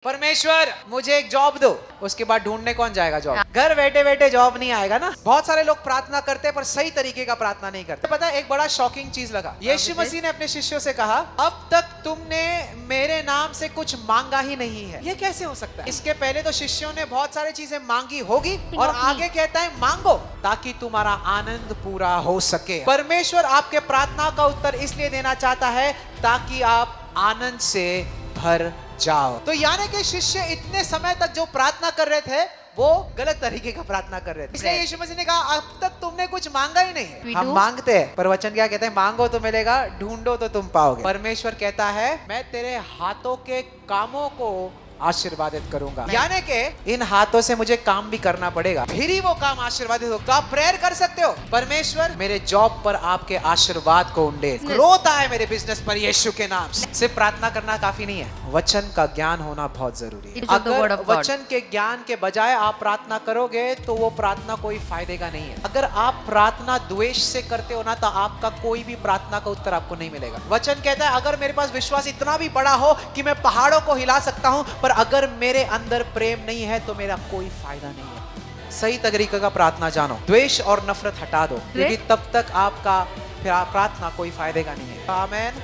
परमेश्वर मुझे एक जॉब दो, उसके बाद ढूंढने कौन जाएगा जॉब? घर बैठे बैठे जॉब नहीं आएगा ना। बहुत सारे लोग प्रार्थना करते हैं पर सही तरीके का प्रार्थना नहीं करते। पता है एक बड़ा शॉकिंग चीज लगा, यीशु मसीह ने अपने शिष्यों से कहा अब तक तुमने मेरे नाम से कुछ मांगा ही नहीं है। ये कैसे हो सकता है? इसके पहले तो शिष्यों ने बहुत सारी चीजें मांगी होगी और आगे कहता है मांगो ताकि तुम्हारा आनंद पूरा हो सके। परमेश्वर आपके प्रार्थना का उत्तर इसलिए देना चाहता है ताकि आप आनंद से भर जाओ। तो यानी कि शिष्य इतने समय तक जो प्रार्थना कर रहे थे वो गलत तरीके का प्रार्थना कर रहे थे। इसलिए यीशु मसीह ने कहा अब तक तुमने कुछ मांगा ही नहीं है। हम मांगते हैं पर वचन क्या कहते हैं? मांगो तो मिलेगा, ढूंढो तो तुम पाओगे। परमेश्वर कहता है मैं तेरे हाथों के कामों को आशीर्वादित करूंगा, यानी कि इन हाथों से मुझे काम भी करना पड़ेगा फिर ही वो काम आशीर्वादित होगा। तो आप प्रेयर कर सकते हो, परमेश्वर मेरे जॉब पर आपके आशीर्वाद को उंडेल, ग्रोथ आए मेरे बिजनेस पर यीशु के नाम से। सिर्फ प्रार्थना करना काफी नहीं है, वचन का ज्ञान होना बहुत जरूरी है। अगर वचन के ज्ञान के बजाय आप प्रार्थना करोगे तो वो प्रार्थना कोई फायदे का नहीं है। अगर आप प्रार्थना द्वेष से करते हो ना तो आपका कोई भी प्रार्थना का उत्तर आपको नहीं मिलेगा। वचन कहता है अगर मेरे पास विश्वास इतना भी बड़ा हो कि मैं पहाड़ों को हिला सकता हूं, पर अगर मेरे अंदर प्रेम नहीं है तो मेरा कोई फायदा नहीं है। सही तरीके का प्रार्थना जानो, द्वेष और नफरत हटा दो, क्योंकि तब तक आपका प्रार्थना कोई फायदे का नहीं है। आमीन।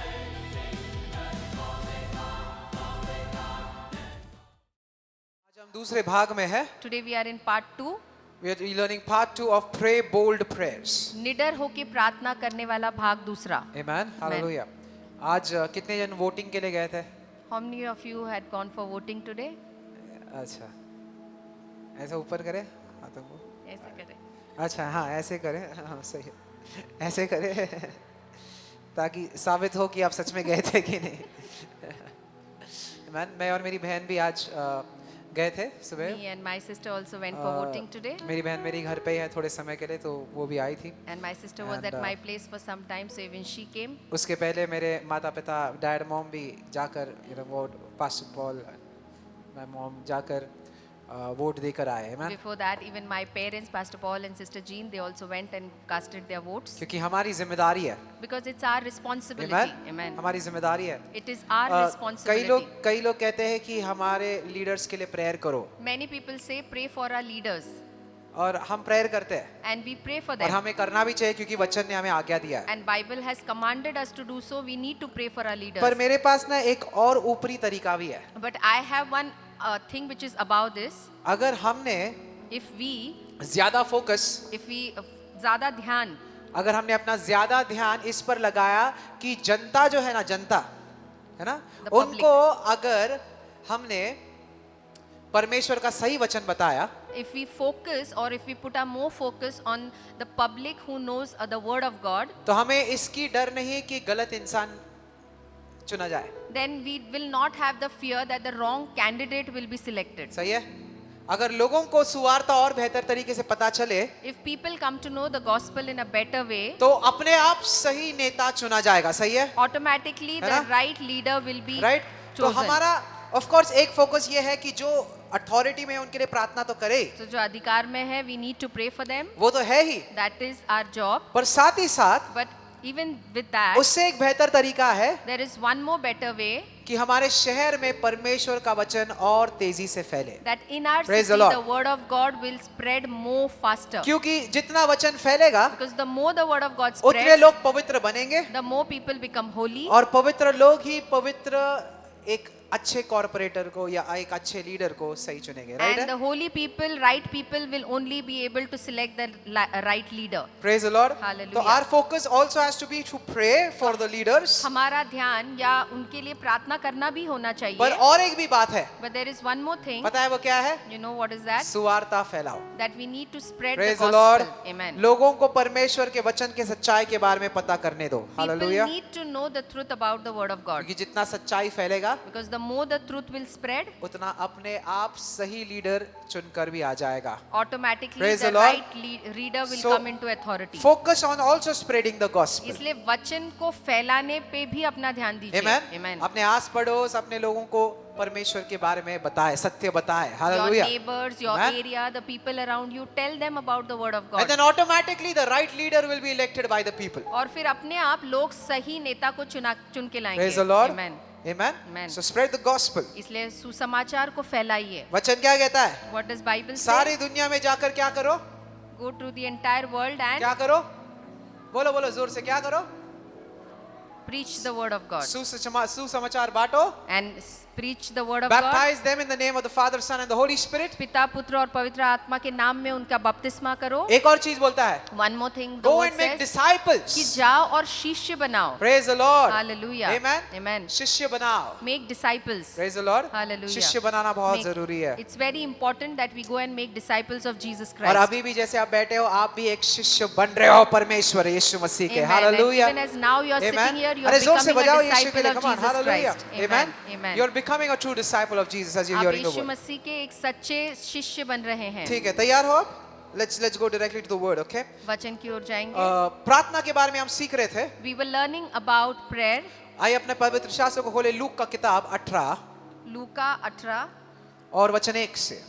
आज हम दूसरे भाग में है। Today we are in part 2. We are learning part 2 of pray bold prayers. निडर होके प्रार्थना करने वाला भाग दूसरा. Amen. Hallelujah. आज कितने जन वोटिंग के लिए गए थे? How many of you had gone for voting today? अच्छा, ऐसा ऊपर करे हाथों को, ऐसे करें. अच्छा हाँ ऐसे करें, हाँ सही है, ऐसे करें ताकि साबित हो कि आप सच में गए थे कि नहीं। मैं और मेरी बहन भी आज गए थे सुबह। Me and my sister also went for voting today. मेरी बहन मेरी घर पे ही है थोड़े समय के लिए, तो वो भी आई थी। And my sister was at my place for some time, so even she came. उसके पहले मेरे माता पिता डैड मॉम भी जाकर vote, pastor Paul, my mom जाकर वोट देकर आए हैं। Before that, even my parents, Pastor Paul and Sister Jean, they also went and casted their votes. क्योंकि हमारी जिम्मेदारी है। Because it's our responsibility. Amen. हमारी जिम्मेदारी है। It is our responsibility. कई लोग कहते हैं कि हमारे लीडर्स के लिए प्रेयर करो। Many people say pray for our leaders. और हम प्रेयर करते हैं। And we pray for और them. हमें करना भी चाहिए क्योंकि वचन ने हमें आज्ञा दिया है। And Bible has commanded us to do so. We need to pray for our leaders. पर मेरे पास ना एक और ऊपरी तरीका भी है। But I have one thing which is about this. अगर हमने If we ज्यादा फोकस, ज़्यादा ध्यान, अगर हमने अपना ज्यादा ध्यान इस पर लगाया कि जनता जो है ना, जनता है ना, उनको अगर हमने परमेश्वर का सही वचन बताया, if we focus or if we put our more focus on the public who knows the word of God, तो हमें इसकी डर नहीं कि गलत इंसान चुना जाए। then we will not have the fear that the wrong candidate will be selected. सही है। अगर लोगों को सुवार्ता और बेहतर तरीके से पता चले, If people come to know the gospel in a better way, तो अपने आप सही नेता चुना जाएगा। सही है, automatically the right leader will be right? तो chosen. हमारा ऑफ कोर्स एक फोकस ये है कि जो अथॉरिटी में उनके लिए प्रार्थना तो करे, तो जो अधिकार में है, we need to pray for them. वो तो है ही, That is our job. पर साथ ही साथ But even with that, उससे एक बेहतर तरीका है there is one more better way, कि हमारे शहर में परमेश्वर का वचन और तेजी से फैले। that in our Praise city the Lord. the word of God will spread more faster. क्योंकि जितना वचन फैलेगा Because the more the word of God उतने spreads, लोग पवित्र बनेंगे, the more people become holy. और पवित्र लोग ही पवित्र एक अच्छे कॉर्पोरेटर को या एक अच्छे लीडर को सही चुनेंगे। Right And the holy people, right people will only be able to select the right leader. Praise the Lord. Hallelujah. तो our focus also has to be to pray for the leaders. हमारा ध्यान या उनके लिए प्रार्थना करना भी होना पर चाहिए. और एक भी बात है, But there is one more thing. पता है वो क्या है? You know what is that? सुवार्ता फैलाओ। That we need to spread Praise the the Lord. gospel. Amen. लोगों को परमेश्वर के वचन के सच्चाई के बारे में पता करने दो। People hallelujah. need to know the truth about the word of God. क्योंकि जितना सच्चाई फैलेगा Because the more the truth will spread, उतना अपने आप सही लीडर चुनकर भी आ जाएगा। automatically Praise the the Lord. right reader will So, come into authority. Focus on also spreading the gospel. इसलिए वचन को फैलाने पे भी अपना ध्यान दीजिए. Amen. Amen. अपने आस पड़ोस, अपने लोगों को परमेश्वर के बारे में बताए, सत्य बताए। Your hallelujah. neighbors, your Amen. area, the people around you, tell them about the word of And God. then automatically the right leader will be elected by the people. और फिर अपने आप लोग सही नेता को चुन के लाएंगे. Praise the Lord. Amen. Amen. Amen. So spread the gospel. इसलिए सुसमाचार को फैलाइए. वचन क्या कहता है? What does Bible say? सारी दुनिया में जाकर क्या करो? Go to the entire world and क्या करो? बोलो बोलो जोर से, क्या करो? preach the word of God. सुसमाचार बांटो. And preach the word of God. Baptize them in the name of the Father, Son and the Holy Spirit. पिता पुत्र और पवित्र आत्मा के नाम में उनका बपतिस्मा करो. एक और चीज बोलता है. One more thing the Go word and make says कि disciples. जाओ और शिष्य बनाओ. Praise the Lord. Hallelujah. Amen. Amen. शिष्य बनाओ. Make disciples. Praise the Lord. Hallelujah. शिष्य बनाना बहुत Make- जरूरी है. It's very important that we go and make disciples of Jesus और Christ. अभी भी जैसे आप बैठे हो, आप भी एक शिष्य बन रहे हो परमेश्वर यीशु मसीह के. Amen. And Hallelujah. even as now you are Amen. sitting here, you are अरे जोर से becoming बजाओ a यीशु के disciple लिए. of Come on. Jesus Hallelujah. Christ. Amen. Amen. You're becoming a true disciple of Jesus as you're आप hearing the Yeshu word. मसीह के एक सच्चे शिष्य बन रहे हैं. ठीक है, तैयार हो आप? Let's go directly to the word, okay? वचन की ओर जाएंगे. प्रार्थना के बारे में हम सीख रहे थे. We were learning about prayer. आइए अपने पवित्र शास्त्र को खोले, लूक का किताब 18 लूका 18 और वचन 1 से.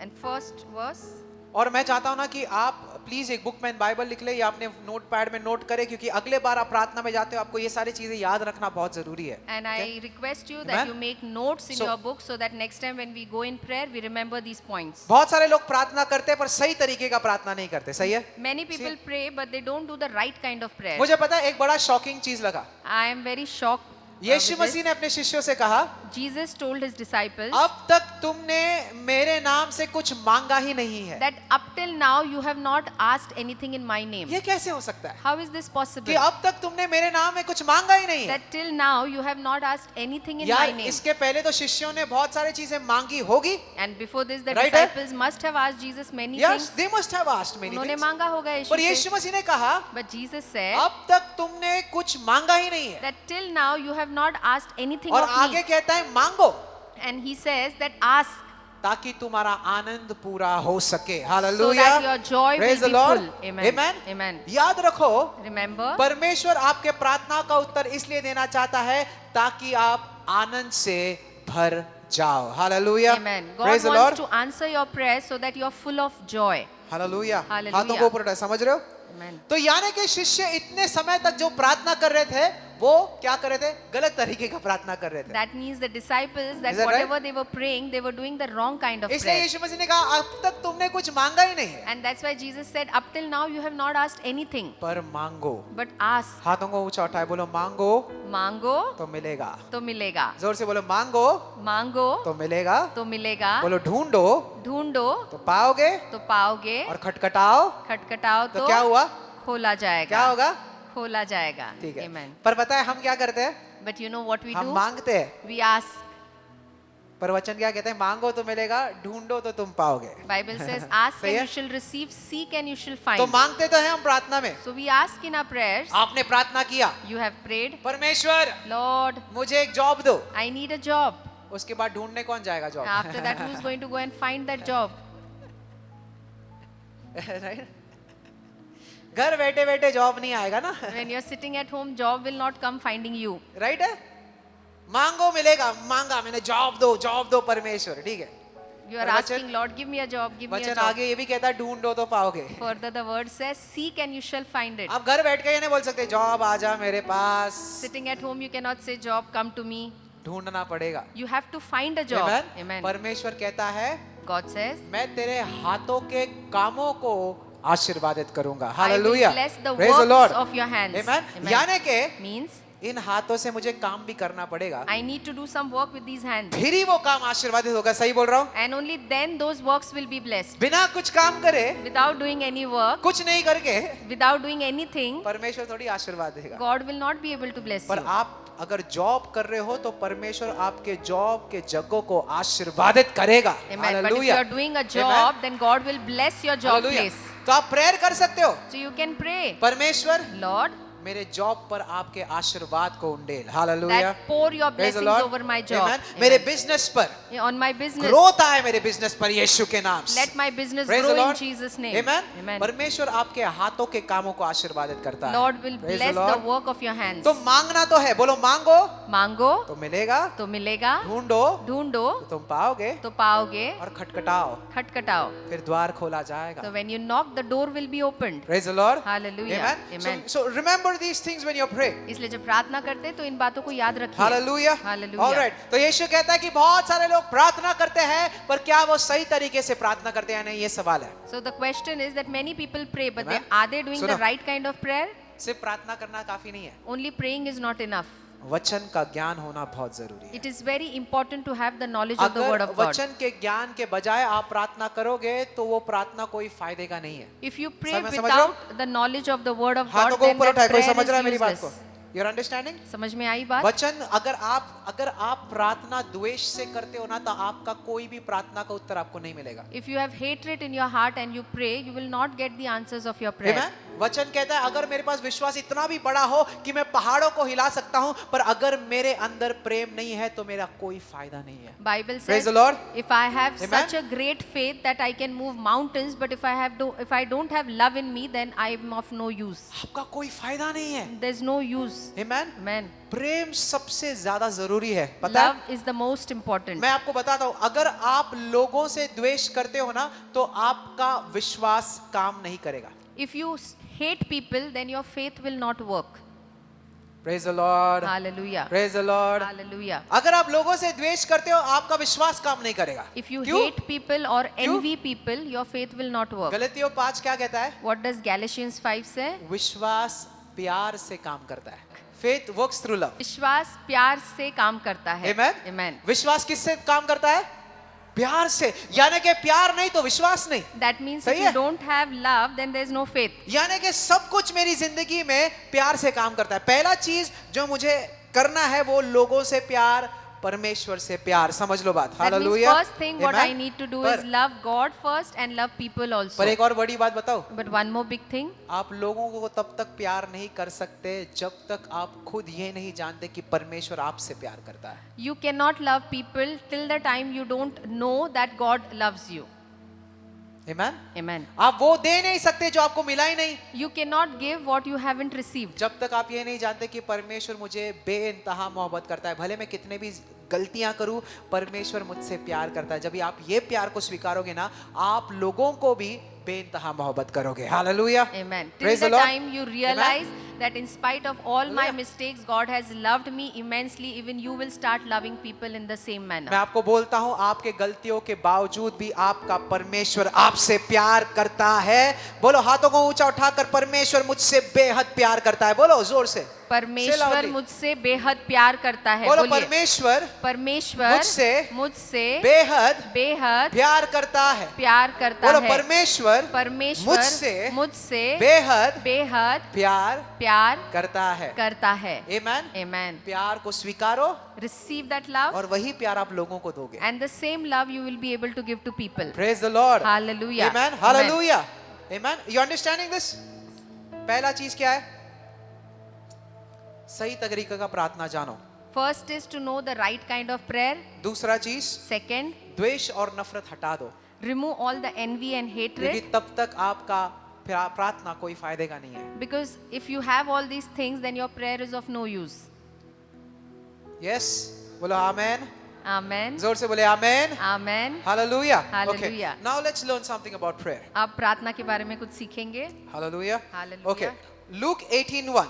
and first verse. और मैं चाहता हूं ना कि आप प्लीज एक बुक में बाइबल लिख ले या अपने नोटपैड में नोट करें, क्योंकि अगले बार आप प्रार्थना में जाते हो आपको ये सारी चीजें याद रखना बहुत जरूरी है. And I request you that Amen. you make notes in So- your book so that next time when we go in prayer we remember these points. बहुत सारे लोग प्रार्थना करते हैं पर सही तरीके का प्रार्थना नहीं करते. सही है? Many people pray but they don't do the right kind of prayer. मुझे पता है एक बड़ा शॉकिंग चीज लगा. I am very shocked. Yeshu with this. मसीह ने अपने शिष्यों से कहा, Jesus told his disciples अब तक तुमने मेरे नाम से कुछ मांगा ही नहीं है. that up till now you have not asked anything in my name. ये कैसे हो सकता है How is this कि possible? अब तक तुमने मेरे नाम में कुछ मांगा ही नहीं है? That till now you have not asked anything in my यार name. इसके पहले तो शिष्यों ने बहुत सारी चीजें मांगी होगी. And before this the Right, disciples must have asked Jesus many Yes, things. they must have asked many उन्होंने things. मांगा होगा पर यीशु यीशु से. मसीह ने कहा, But Jesus said अब तक तुमने कुछ मांगा ही नहीं है. that till now you have not asked anything और of आगे me. कहता है मांगो And he says that ask ताकि तुम्हारा आनंद पूरा हो सके. so hallelujah. that your joy Praise will the be Lord. full. Amen. Amen. Amen. याद रखो, Remember, परमेश्वर आपके प्रार्थना का उत्तर इसलिए देना चाहता है ताकि आप आनंद से भर जाओ. Hallelujah. Amen. God Praise the wants Lord. to answer your prayers so that you are full of joy. Hallelujah. Hallelujah. हाथों को ऊपर उठाओ, समझ रहे हो? Amen. तो यानी कि शिष्य इतने समय तक जो प्रार्थना कर रहे थे वो क्या कर रहे थे? गलत तरीके का प्रार्थना कर रहे थे. That means the disciples that Is that whatever they were praying, they were doing the wrong kind of इसलिए prayer. यीशु मसीह ने कहा अब तक तुमने कुछ मांगा ही नहीं है, And that's why Jesus said, up till now you have not asked anything, पर मांगो. but ask. हाथों को ऊंचा उठाए, बोलो मांगो मांगो तो मिलेगा. तो मिलेगा. जोर से बोलो मांगो मांगो तो मिलेगा. तो मिलेगा. बोलो ढूंढो ढूंढो तो पाओगे तो पाओगे. और खटखटाओ खटखटाओ तो तो क्या हुआ? खोला जाएगा. क्या होगा? खोला जाएगा. ठीक है. Amen. पर पता है हम क्या करते हैं? But you know what we हम do? मांगते हैं, We ask. पर वचन क्या कहते हैं? मांगो तो मिलेगा, ढूंढो तो तुम पाओगे. Bible says, ask सही and है? you shall receive, seek and you shall तो find. मांगते तो हैं हम प्रार्थना में. So we ask in our prayers. आपने प्रार्थना किया, You have prayed, परमेश्वर Lord, मुझे एक जॉब दो. I need a job. उसके बाद ढूंढने कौन जाएगा job? After that, who's going to go and find that job? Right? घर बैठे बैठे जॉब नहीं आएगा ना. When you're sitting at home, job will not come finding you. Right है? मांगो मिलेगा. मांगा मैंने, जॉब दो परमेश्वर. ठीक है. You are और वचन- asking, Lord, give me a job, give me a वचन job. आगे ये भी कहता है ढूंढो तो पाओगे. Further, the word says, seek and you shall find it. आप घर बैठ के ये नहीं बोल सकते जॉब आ जा मेरे पास. Sitting at home, you cannot say, job, come to me. ढूंढना पड़ेगा. You have to find a job. Amen? Amen. परमेश्वर कहता है God says, मैं तेरे हाथों के कामों को आशीर्वादित करूंगा. I will hallelujah. bless the Praise the works Lord. of your hands. Amen. Amen. यानी कि Means, इन हाथों से मुझे काम भी करना पड़ेगा, I need to do some work with these hands. फिर ही वो काम आशीर्वादित होगा. सही बोल रहा हूँ? And only then those works will be blessed. बिना कुछ काम करे, Without doing any work, कुछ नहीं करके without doing anything, परमेश्वर थोड़ी आशीर्वाद देगा. God will not be able to bless पर you. आप अगर जॉब कर रहे हो तो परमेश्वर आपके जॉब के जगहों को आशीर्वादित करेगा. Amen. But if you hallelujah. are doing a job, then God will bless your job hallelujah. place. तो आप प्रेयर कर सकते हो, So you can pray, परमेश्वर Lord, मेरे जॉब पर आपके आशीर्वाद को उंडेल. Hallelujah. that pour your Praise the blessings Lord. over my job. Amen. Amen. मेरे बिजनेस पर On my business, ग्रोथ आए, मेरे बिजनेस पर यीशु के नाम से. let my business Praise the grow in Lord. Jesus' name. Amen. Amen. परमेश्वर आपके हाथों के कामों को आशीर्वादित करता है. Lord will Praise the bless the Lord. work of your hands. तो मांगना तो है, बोलो मांगो मांगो तो मिलेगा, तो मिलेगा. ढूंढो ढूंढो तो तुम पाओगे तो पाओगे. और खटखटाओ खटखटाओ. फिर द्वार खोला जाएगा. So when you knock, the door will be opened. Praise the Lord. Hallelujah. Amen. Amen. So remember remember these things when you pray. इसलिए जब प्रार्थना करते हैं तो इन बातों को याद रखिए. Hallelujah. Hallelujah. All right. तो यीशु कहता है कि बहुत सारे लोग प्रार्थना करते हैं पर क्या वो सही तरीके से प्रार्थना करते हैं नहीं, ये सवाल है. So the question is that many people pray, but Amen. are they doing the सुनो. right kind of prayer? सिर्फ प्रार्थना करना काफी नहीं है. Only praying is not enough. वचन का ज्ञान होना बहुत जरूरी है. It is very important to have the knowledge of the word अगर of God. वचन के ज्ञान के बजाय आप प्रार्थना करोगे तो वो प्रार्थना कोई फायदे का नहीं है. If you pray समझ रहे हो? without the knowledge of the word of हाथों God, को then ऊपर that उठाए, कोई prayer समझ रहा है is मेरी बात को? useless. You're understanding? समझ में आई बात? वचन अगर आप प्रार्थना द्वेष से करते हो ना तो आपका कोई भी प्रार्थना का उत्तर आपको नहीं मिलेगा. If you have hatred in your heart and you pray, you will not get the answers of your prayer. Amen? वचन कहता है अगर मेरे पास विश्वास इतना भी बड़ा हो कि मैं पहाड़ों को हिला सकता हूं पर अगर मेरे अंदर प्रेम नहीं है तो मेरा कोई फायदा नहीं है. Bible Praise says, the Lord. if I have Amen. such a great faith that I can move mountains, but if I don't have love in me, then I am of no use. आपका कोई फायदा नहीं है. There's no use. Amen? Amen. प्रेम सबसे ज्यादा जरूरी है. पता है? Love is the most important. मैं आपको बताता हूं अगर आप लोगों से द्वेष करते हो ना तो आपका विश्वास काम नहीं करेगा. If you hate people, then your faith will not work. Praise the Lord. Hallelujah. Praise the Lord. Hallelujah. अगर आप लोगों से द्वेष करते हो आपका विश्वास काम नहीं करेगा. If you क्यों? hate people or envy people, your faith will not work. गलतियों 5 क्या कहता है? What does Galatians 5 say? विश्वास प्यार से काम करता है. Faith works through love. विश्वास प्यार से काम करता है. Amen? Amen. विश्वास किससे काम करता है? प्यार से. यानी कि प्यार नहीं तो विश्वास नहीं. That means सही if है? you don't have love, then there is no faith. यानी कि सब कुछ मेरी जिंदगी में प्यार से काम करता है. पहला चीज जो मुझे करना है वो लोगों से प्यार, परमेश्वर से प्यार. समझ लो बात. That means hallelujah. first thing what I need to do is पर love God first and love people also. एक और बड़ी बात बताओ. But one more big thing, आप लोगों को तब तक प्यार नहीं कर सकते जब तक आप खुद ये नहीं जानते कि परमेश्वर आपसे प्यार करता है. you cannot love people till the time you don't know that God loves you. Amen? Amen. आप वो दे नहीं सकते जो आपको मिला ही नहीं. You cannot give what you haven't received. जब तक आप ये नहीं जानते कि परमेश्वर मुझे बेइंतहा मोहब्बत करता है, भले मैं कितने भी गलतियां करूं, परमेश्वर मुझसे प्यार करता है. जब भी आप ये प्यार को स्वीकारोगे ना, आप लोगों को भी बेइंतहा मोहब्बत करोगे. Hallelujah. Amen. Till Praise the the Lord. time you realize that in spite of all my Hallelujah. mistakes, God has loved me immensely, even you will start loving people in the same मैं manner. आपको बोलता हूं आपके गलतियों के बावजूद भी आपका परमेश्वर आपसे प्यार करता है. बोलो हाथों को ऊंचा उठाकर, परमेश्वर मुझसे बेहद प्यार करता है. बोलो जोर से. परमेश्वर loudly. मुझसे बेहद प्यार करता है. बोलो बोलिए. परमेश्वर परमेश्वर मुझसे बेहद बेहद प्यार करता है. प्यार करता बोलो है. परमेश्वर परमेश्वर मुझसे बेहद बेहद प्यार प्यार करता है. करता है. Amen? Amen. प्यार को स्वीकारो Receive that love, और वही प्यार आप लोगों को दोगे. and the same love you will be able to give to people. Praise the Lord. Hallelujah. Amen. Hallelujah. Amen. You understanding this? पहला चीज क्या है? सही तरीके का प्रार्थना जानो. First is to know the right kind of prayer. दूसरा चीज Second, द्वेष और नफरत हटा दो remove all the envy and क्योंकि hatred. तब तक आपका प्रार्थना कोई फायदे का नहीं है. Because if you have all these things, then your prayer is of no use. Yes. बोलो आमेन. Amen. जोर से बोले आमेन. Amen. Hallelujah. Hallelujah. Okay. Now let's learn something about prayer. आप प्रार्थना के बारे में कुछ सीखेंगे. Hallelujah. Hallelujah. Okay. Luke 18:1.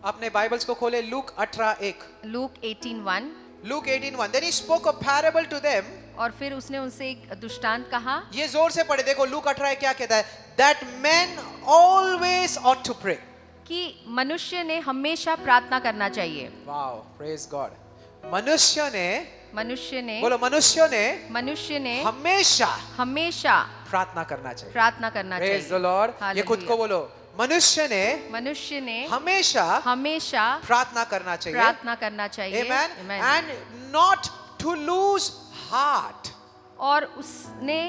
अपने बाइबल्स को खोले. Luke 18:1. Luke 18:1. Luke 18:1. Then he spoke a parable to them. और फिर उसने उनसे एक दृष्टांत कहा. ये जोर से पढ़े. देखो Luke 18 क्या कहता है. That men always ought to pray. कि मनुष्य ने हमेशा प्रार्थना करना चाहिए. Wow. Praise God. मनुष्य ने बोलो मनुष्य ने हमेशा हमेशा प्रार्थना करना चाहिए. प्रार्थना करना Praise the चाहिए. Lord. ये खुद को Hallelujah. बोलो. मनुष्य ने हमेशा प्रार्थना करना चाहिए. प्रार्थना करना चाहिए. Amen. Amen. And not to lose heart. और उसने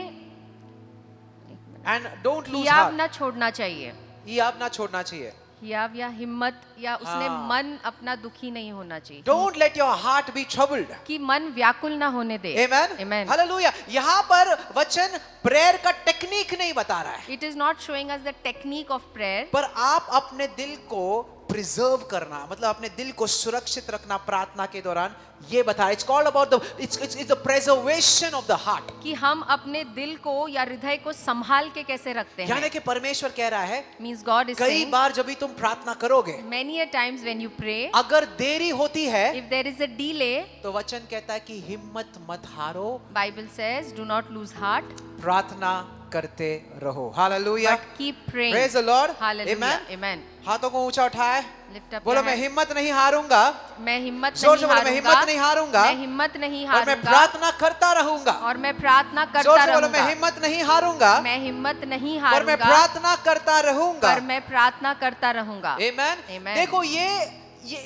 And don't lose हियाव heart. ना छोड़ना चाहिए. हियाव ना छोड़ना चाहिए. हियाव या हिम्मत या उसने हाँ. मन अपना दुखी नहीं होना चाहिए. Don't let your heart be troubled. कि मन व्याकुल ना होने दे. Amen. Amen. Hallelujah. यहाँ पर वचन प्रेयर का टेक्निक नहीं बता रहा है. It is not showing us the technique of prayer, पर आप अपने दिल को प्रिजर्व करना, मतलब अपने दिल को सुरक्षित रखना प्रार्थना के दौरान, ये बताया. It's called about the it's the preservation of the heart. कि हम अपने दिल को या हृदय को संभाल के कैसे रखते हैं. यानी कि परमेश्वर कह रहा है, मीन्स गॉड इज कई सेइंग बार जब भी तुम प्रार्थना करोगे, many a times when you pray, अगर देरी होती है, if there is a delay, तो वचन कहता है कि हिम्मत मत हारो, Bible says do not lose heart प्रार्थना करते रहो. Hallelujah. but keep praying. Praise the Lord. Hallelujah. Amen. Amen. हाथों को ऊंचा उठाए, Lift up बोलो your मैं hands. हिम्मत नहीं हारूंगा, मैं हिम्मत जोर से नहीं बोलो मैं हिम्मत नहीं हारूंगा, मैं हिम्मत नहीं और मैं हारूंगा प्रार्थना करता रहूंगा. और मैं प्रार्थना जोर करता से बोलो मैं रहूंगा. हिम्मत नहीं हारूंगा, मैं हिम्मत नहीं और मैं हारूंगा प्रार्थना करता रहूंगा. और मैं प्रार्थना करता रहूंगा. Amen. Amen. देखो ये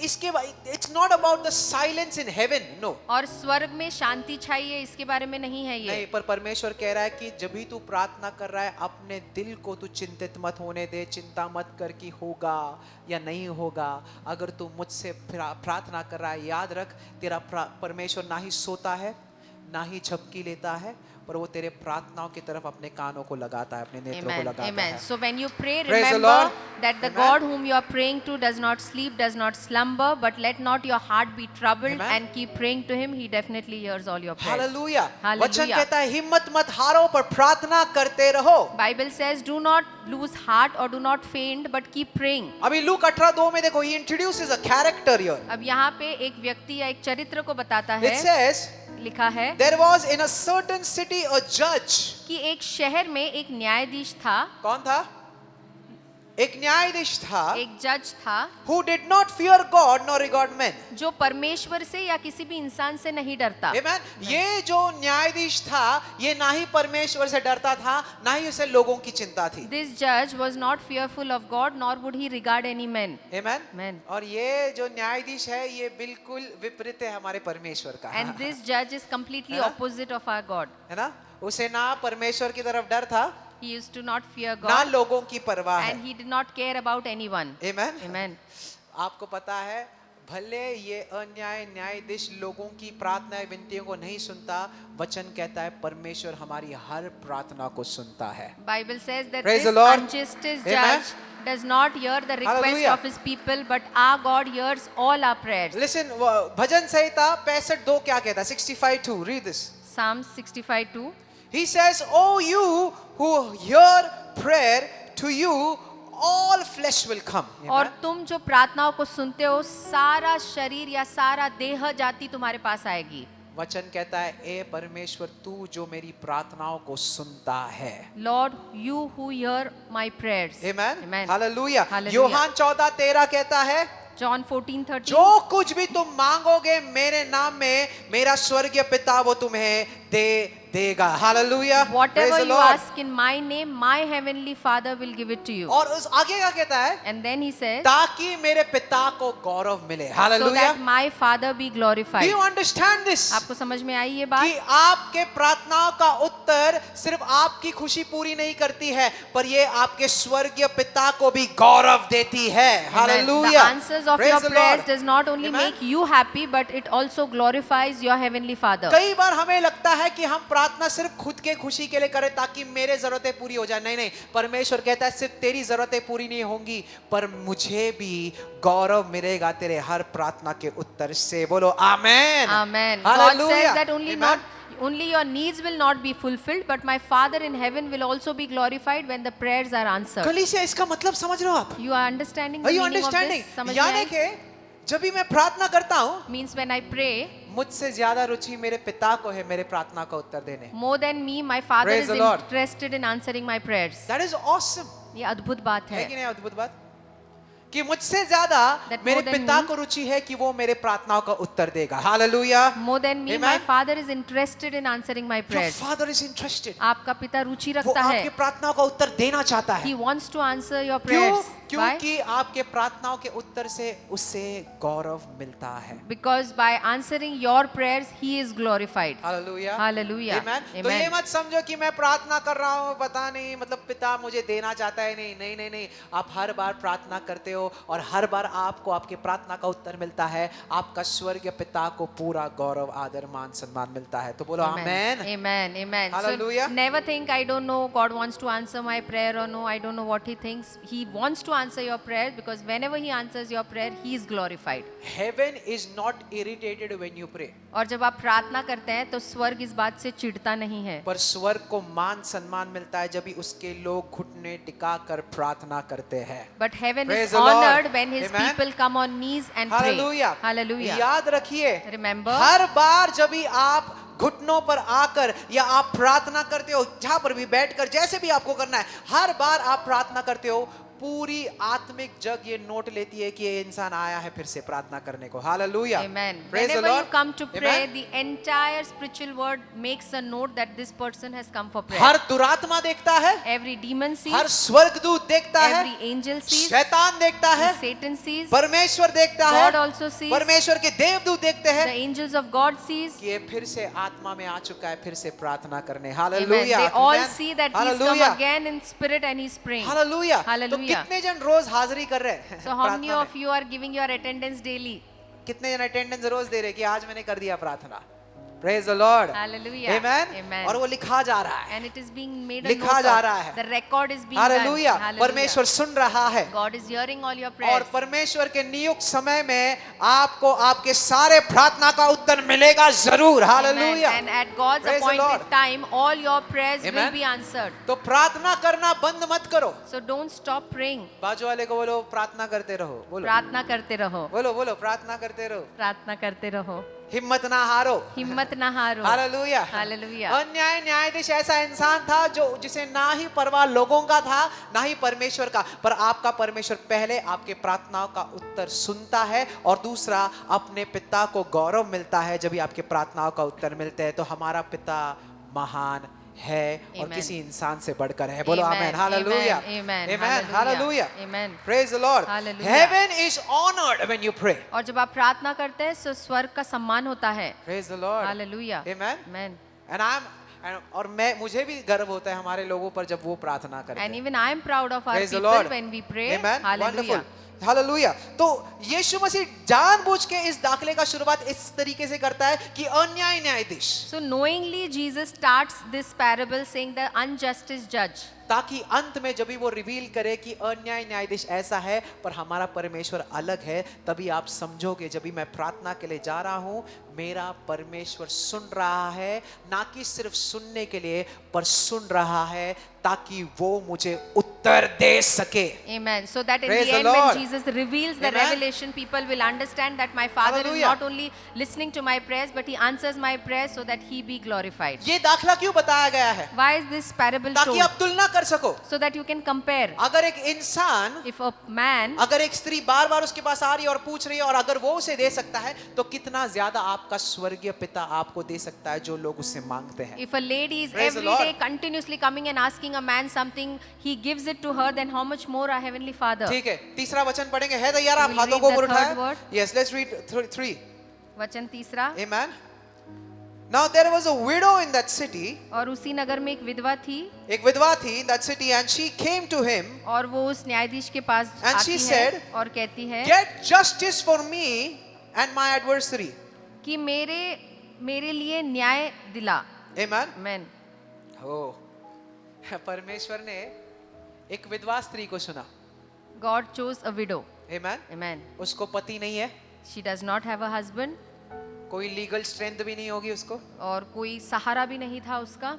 इसके it's not about the silence in heaven, no. और स्वर्ग में शांति चाहिए, इसके बारे में नहीं है ये. नहीं, पर परमेश्वर कह रहा है कि जब भी तू प्रार्थना कर रहा है, अपने दिल को तू चिंतित मत होने दे, चिंता मत कर कि होगा या नहीं होगा. अगर तू मुझसे प्रार्थना कर रहा है, याद रख तेरा परमेश्वर ना ही सोता है ना ही झपकी लेता है, पर वो तेरे प्रार्थनाओं की तरफ अपने कानों को लगाता है, अपने नेत्रों को Amen. लगाता Amen. है. So when you pray, Praise the remember Lord. that the Amen. God whom you are praying to does not sleep, does not slumber, but let not your heart be troubled Amen. and keep praying to him. He definitely hears all your prayers. Hallelujah. Hallelujah. वचन कहता है हिम्मत मत हारो, पर प्रार्थना करते रहो. Bible says, do not lose heart or do not faint, but keep praying. अभी लूक 18:2 में देखो, he introduces a character here. अब यहाँ पे एक व्यक्ति या एक चरित्र को बताता It है. says लिखा है there was in a certain city a judge. कि एक शहर में एक न्यायाधीश था, कौन था? एक न्यायाधीश था, एक जज था, who did not fear God nor regard men. जो परमेश्वर से या किसी भी इंसान से नहीं डरता. Amen. ये जो न्यायाधीश था, ये ना ही परमेश्वर से डरता था, ना ही उसे लोगों की चिंता थी. This judge was not fearful of God, nor would he regard any man. Amen. Amen. और ये जो न्यायाधीश है, ये बिल्कुल विपरीत है हमारे परमेश्वर का. And this judge is completely हाँ? opposite of our God. है ना? उसे ना परमेश्वर की तरफ डर था, He used to not fear ना God, लोगों की परवाह है. and he did not care about anyone. Amen. Amen. आपको पता है, भले ये अन्याय न्यायाधीश लोगों की प्रार्थना विनतियों को नहीं सुनता, वचन कहता है परमेश्वर हमारी हर प्रार्थना को सुनता है. Bible says that Praise this the Lord. unjustice Amen. judge does not hear the request Hallelujah. of his people, but our God hears all our prayers. Listen, भजन संहिता 65:2 क्या कहता है? 65:2. Read this. Psalm 65:2. He says, "Oh, you who hear prayer, to you all flesh will come." और तुम जो प्रार्थनाओं को सुनते हो, सारा शरीर या सारा देह जाति तुम्हारे पास आएगी. वचन कहता है, ए परमेश्वर, तू जो मेरी प्रार्थनाओं को सुनता है. Lord, you who hear my prayers. Amen. Amen. Hallelujah. Hallelujah. यूहान 14:13 कहता है, John 14:13. जो कुछ भी तुम मांगोगे मेरे नाम में, मेरा स्वर्गीय पिता वो तुम्हें दे देगा. Hallelujah. Whatever you ask in my name, my heavenly Father will give it to you. और उस आगे का कहता है, And then he says, ताकि मेरे पिता को गौरव मिले. so hallelujah. that my Father be Do glorified. you understand this? आपको समझ में आई ये बात? कि आपके प्रार्थनाओं का उत्तर सिर्फ आपकी खुशी पूरी नहीं करती है, पर ये आपके स्वर्गीय पिता को भी गौरव देती है. Amen. Hallelujah. The answers of your prayers does not only Amen. make you happy, but it also glorifies your heavenly Father. कई बार हमें लगता है कि हम प्रार्थना सिर्फ खुद के खुशी के लिए करें ताकि मेरे जरूरतें पूरी हो जाए. नहीं नहीं, परमेश्वर कहता है सिर्फ तेरी जरूरतें पूरी नहीं होंगी, पर मुझे भी गौरव मिलेगा तेरे हर प्रार्थना के उत्तर से. बोलो आमेन. Amen. God Hallelujah. says that only your needs will not be fulfilled, but my Father in heaven will also be glorified when the prayers are answered. कलीसिया, इसका मतलब समझ रहे हो आप? You are understanding the Are you meaning of understanding? this? समझ में यानी आई? कि जब भी मैं प्रार्थना करता हूँ, Means when I pray, मुझसे ज्यादा रुचि मेरे पिता को है मेरे प्रार्थना का उत्तर देने. more than me, my Father Praise is the Lord. interested in answering my prayers. That is awesome. ये अद्भुत बात है है कि नहीं अद्भुत बात? कि मुझसे ज्यादा That मेरे more than पिता me- को रुचि है कि वो मेरे प्रार्थनाओं का उत्तर देगा. Hallelujah. More than me, Amen. my Father is interested in answering my Your prayers. father is interested. आपका पिता रुचि वो रखता आपके है. प्रार्थनाओं का उत्तर देना चाहता है. He wants to answer your क्यों? prayers. Why? क्योंकि आपके प्रार्थनाओं के उत्तर से उसे गौरव मिलता है. Because by answering your prayers, He is glorified. Hallelujah. Hallelujah. Amen. तो Amen. ये मत समझो कि मैं प्रार्थना कर रहा हूँ, पता नहीं मतलब पिता मुझे देना चाहता है. नहीं नहीं नहीं नहीं, आप हर बार प्रार्थना करते हो और हर बार आपको आपके प्रार्थना का उत्तर मिलता है. आपका स्वर्गीय पिता को पूरा गौरव, आदर, मान, सम्मान मिलता है. तो बोलो आमेन. Amen. Amen. Hallelujah. So never think I don't know God wants to answer my prayer or no, I don't know what He thinks. He wants to answer your prayer, because whenever he answers your prayer, he is glorified. Heaven is not irritated when you pray. और जब आप प्रार्थना करते हैं तो स्वर्ग इस बात से चिढ़ता नहीं है, पर स्वर्ग को मान सम्मान मिलता है जब भी उसके लोग घुटने टिका कर प्रार्थना करते हैं. but heaven Praise is the Lord. honored when his Amen. people come on knees and pray. Hallelujah. Hallelujah. याद रखिए, Remember, हर बार जब भी आप घुटनों पर आकर या आप प्रार्थना करते हो, जहां पर भी बैठकर, जैसे भी आपको करना है, हर बार आप प्रार्थना करते हो, पूरी आत्मिक जग ये नोट लेती है कि ये इंसान आया है फिर से प्रार्थना करने को. Hallelujah. Amen. Praise the Whenever you Lord. come to pray, Amen. the entire spiritual world makes a note that this person has come for prayer. हर दुरात्मा देखता है, Every demon sees, हर स्वर्गदूत देखता है, every angel sees, शैतान देखता है, Satan sees, परमेश्वर देखता है, God also sees, परमेश्वर के देवदूत देखते the हैं angels of God sees. कि ये फिर से आत्मा में आ चुका है, फिर से प्रार्थना करने. Amen. Hallelujah. They all Amen. see that he's come hallelujah. again in spirit and he's praying. Hallelujah. तो Hallelujah. कितने जन रोज हाजिरी कर रहे हैं So how many प्रार्थना of you are giving your attendance daily? में? कितने जन अटेंडेंस रोज दे रहे हैं कि आज मैंने कर दिया प्रार्थना? Praise the Lord. Hallelujah. Amen. Amen. और वो लिखा जा रहा है. And it is being made a लिखा note जा of. रहा है. The record is being hallelujah. done. Hallelujah. परमेश्वर सुन रहा है. God is hearing all your और prayers. परमेश्वर के नियुक्त समय में आपको आपके सारे प्रार्थना का उत्तर मिलेगा जरूर. Amen. Hallelujah. And at God's Praise the Lord. appointed time, all your prayers will Amen. be answered. तो प्रार्थना करना बंद मत करो. So don't stop praying. बाजू वाले को बोलो प्रार्थना करते रहो. बोलो प्रार्थना करते रहो. बोलो बोलो प्रार्थना करते रहो. प्रार्थना करते रहो. हिम्मत ना हारो. हिम्मत ना हारो. हालेलुया. हालेलुया. अन्याय न्यायाधीश ऐसा इंसान था जो जिसे ना ही परवाह लोगों का था ना ही परमेश्वर का, पर आपका परमेश्वर पहले आपके प्रार्थनाओं का उत्तर सुनता है और दूसरा अपने पिता को गौरव मिलता है जब भी आपके प्रार्थनाओं का उत्तर मिलते हैं. तो हमारा पिता महान है और Amen. किसी इंसान से बढ़कर है. बोलो Amen. Amen. Hallelujah. Amen. Amen. Hallelujah. Amen. Praise the Lord. Hallelujah. Heaven is honored when you pray. और जब आप प्रार्थना करते हैं तो स्वर्ग का सम्मान होता है. Praise the Lord. Hallelujah. Amen. Amen. और मुझे भी गर्व होता है हमारे लोगों पर जब वो प्रार्थना करते And हैं. even I am proud of our Praise the people Lord. when we pray. Amen. Hallelujah. Wonderful. Hallelujah. तो यीशु मसीह जानबूझ के इस दाखिले का शुरुआत इस तरीके से करता है कि अन्याय न्यायाधीश, So knowingly Jesus starts this parable saying the unjust is judge. ताकि अंत में जब भी वो रिवील करे कि अन्याय न्यायाधीश ऐसा है पर हमारा परमेश्वर अलग है, तभी आप समझोगे जब भी मैं प्रार्थना के लिए जा रहा हूं मेरा परमेश्वर सुन रहा है, ना कि सिर्फ सुनने के लिए पर सुन रहा है ताकि वो मुझे उत्तर दे सके. Amen. So that in Praise the the end when Lord. Jesus reveals the Amen. revelation, people will understand that my Father Hallelujah. is not only listening to my prayers, but He answers my prayers so that He be glorified. ये दाखला क्यों बताया गया है? Why is this parable ताकि told? आप तुलना कर सको. So that you can compare. अगर एक इंसान, If a man, अगर एक स्त्री बार बार उसके पास आ रही है और पूछ रही है और अगर वो उसे दे सकता है तो कितना ज्यादा आपका स्वर्गीय पिता आपको दे सकता है जो लोग उससे मांगते हैं. if a lady is Praise the every Lord. day continuously coming and asking a man something, he gives it to her, then how much more our Heavenly Father? ठीक है, तीसरा वचन पढ़ेंगे. है तैयार? आप We'll हाथों read को the ऊपर third उठाएं. word. Yes, let's read 3. वचन तीसरा. Amen. Now there was a widow in that city. और उसी नगर में एक विधवा थी एक विधवा थी in that city and she came to him. और वो उस न्यायाधीश के पास And she आती said, है और कहती है Get justice for me and my adversary. कि मेरे लिए न्याय दिला. Amen. Amen. हो परमेश्वर ने एक विधवा स्त्री को सुना. God chose a widow. Amen. Amen. उसको पति नहीं है, She does not have a husband कोई लीगल स्ट्रेंथ भी नहीं होगी उसको, और कोई सहारा भी नहीं था उसका.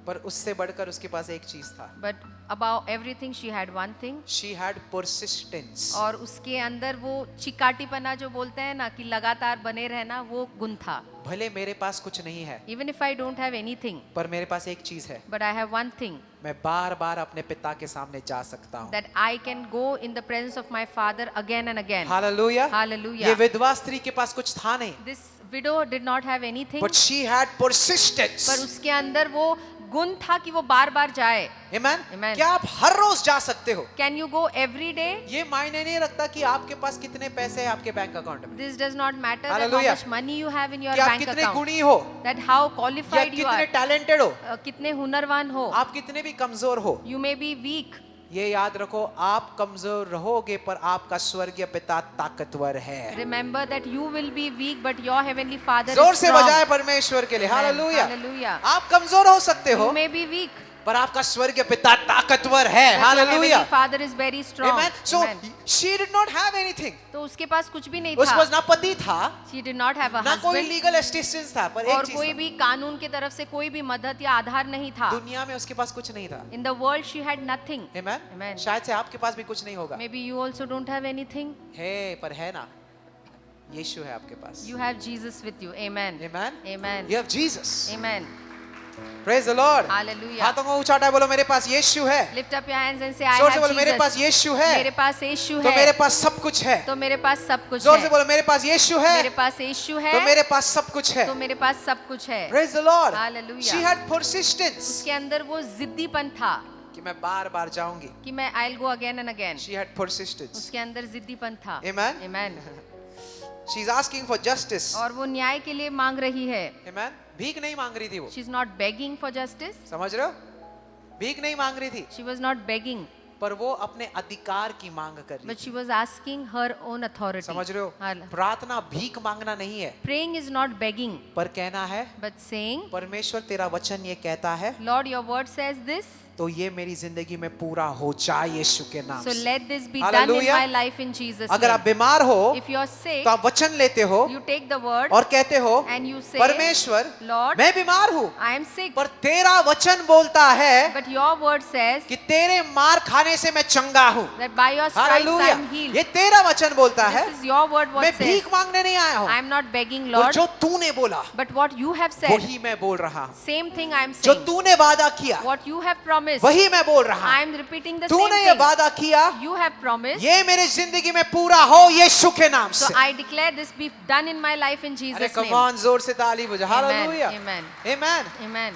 पर उससे बढ़कर उसके पास एक चीज था. But above everything she had one thing. She had persistence. और उसके अंदर वो चिकाटीपना जो बोलते हैं ना कि लगातार बने रहना, वो गुण था. भले मेरे पास कुछ नहीं है Even if I don't have anything, पर मेरे पास एक चीज है, but I have one thing, मैं बार बार अपने पिता के सामने जा सकता हूँ. that I can go in the presence of my Father again and again. Hallelujah. Hallelujah. ये विधवा स्त्री के पास कुछ था नहीं, This widow did not have anything, but she had persistence. पर उसके अंदर वो गुण था कि वो बार बार जाए. Amen. Amen. क्या आप हर रोज जा सकते हो? Can you go every day? ये मायने नहीं रखता कि आपके पास कितने पैसे हैं आपके बैंक अकाउंट में, This does not matter that how Hallelujah. much money you have in your कि आप bank कितने account, गुणी हो that how या qualified you कितने are, टैलेंटेड हो, कितने हुनरवान हो. आप कितने भी कमजोर हो. You may be weak, ये याद रखो, आप कमजोर रहोगे पर आपका स्वर्गीय पिता ताकतवर है. remember that you will be weak, but your Heavenly Father जोर is से strong. बजाए परमेश्वर के लिए. Amen. हालेलुया. Hallelujah. आप कमजोर हो सकते हो You may be weak, पर आपका स्वर्गीय पिता ताकतवर है. But your hallelujah. heavenly Father is very strong. Amen. So Amen. she did not have anything. तो उसके पास कुछ भी नहीं उसके था. पास ना पति था, She did not have a ना कोई husband. लीगल असिस्टेंस था, पर और एक कोई चीज भी कानून की तरफ से कोई भी मदद या आधार नहीं था. था, दुनिया में उसके पास कुछ नहीं था. In the world she had nothing. Amen. Amen. शायद से आपके पास भी कुछ नहीं होगा. Maybe you also don't have anything. है, पर है ना, यीशु है आपके पास. You have Jesus with you. Amen. Amen. Amen. You have Jesus. Amen. Praise the Lord. Hallelujah. हाथों को ऊंचा उठाए, बोलो मेरे पास यीशु है. Lift up your hands and say I जोर से have बोलो मेरे पास Jesus. यीशु है. मेरे पास यीशु तो मेरे है. पास सब कुछ है. तो मेरे पास सब कुछ जोर से है. बोलो मेरे पास यीशु है. मेरे पास यीशु है. तो मेरे पास सब कुछ है. तो मेरे पास सब कुछ है. Praise the Lord. Hallelujah. She had persistence. उसके अंदर वो जिद्दीपन था कि मैं बार-बार जाऊंगी. कि मैं I'll go again and again. She had persistence. उसके अंदर जिद्दीपन था. Amen. Amen. She's asking for justice. और वो न्याय के लिए मांग रही है. Amen. भीख नहीं मांग रही थी वो. She's not begging for justice. समझ रहे हो? भीख नहीं मांग रही थी, She was not begging, पर वो अपने अधिकार की मांग कर रही but थी. she was asking her own authority. समझ रहे हो? Hall- प्रार्थना भीख मांगना नहीं है, Praying is not begging, पर कहना है but saying, परमेश्वर तेरा वचन ये कहता है, Lord, your word says this, तो ये मेरी जिंदगी में पूरा हो जाए यीशु के नाम so से. let this be done in Hallelujah. my life in Jesus' अगर आप name. बीमार हो If you're sick, तो आप वचन लेते हो you take the word और कहते हो and you say, परमेश्वर Lord, मैं बीमार हूँ, I am sick, पर तेरा वचन बोलता है but your word says कि तेरे मार खाने से मैं चंगा हूँ. that by your stripes I hallelujah. am healed. ये तेरा वचन बोलता है. This is your word what मैं says. भीख मांगने नहीं आया हूँ, I am not begging, और Lord, जो तूने बोला but what you have said, वही मैं बोल रहा हूँ. same thing I am जो saying. तूने वादा किया What you have promised, वही मैं बोल रहा I हूँ. am repeating the same तूने ये thing. वादा किया, You have promised, ये मेरी जिंदगी में पूरा हो यीशु के नाम so से. I declare this be done in my life in अरे Jesus' come name. on, जोर से ताली बजा. Amen. Hallelujah. Amen. Amen. Amen.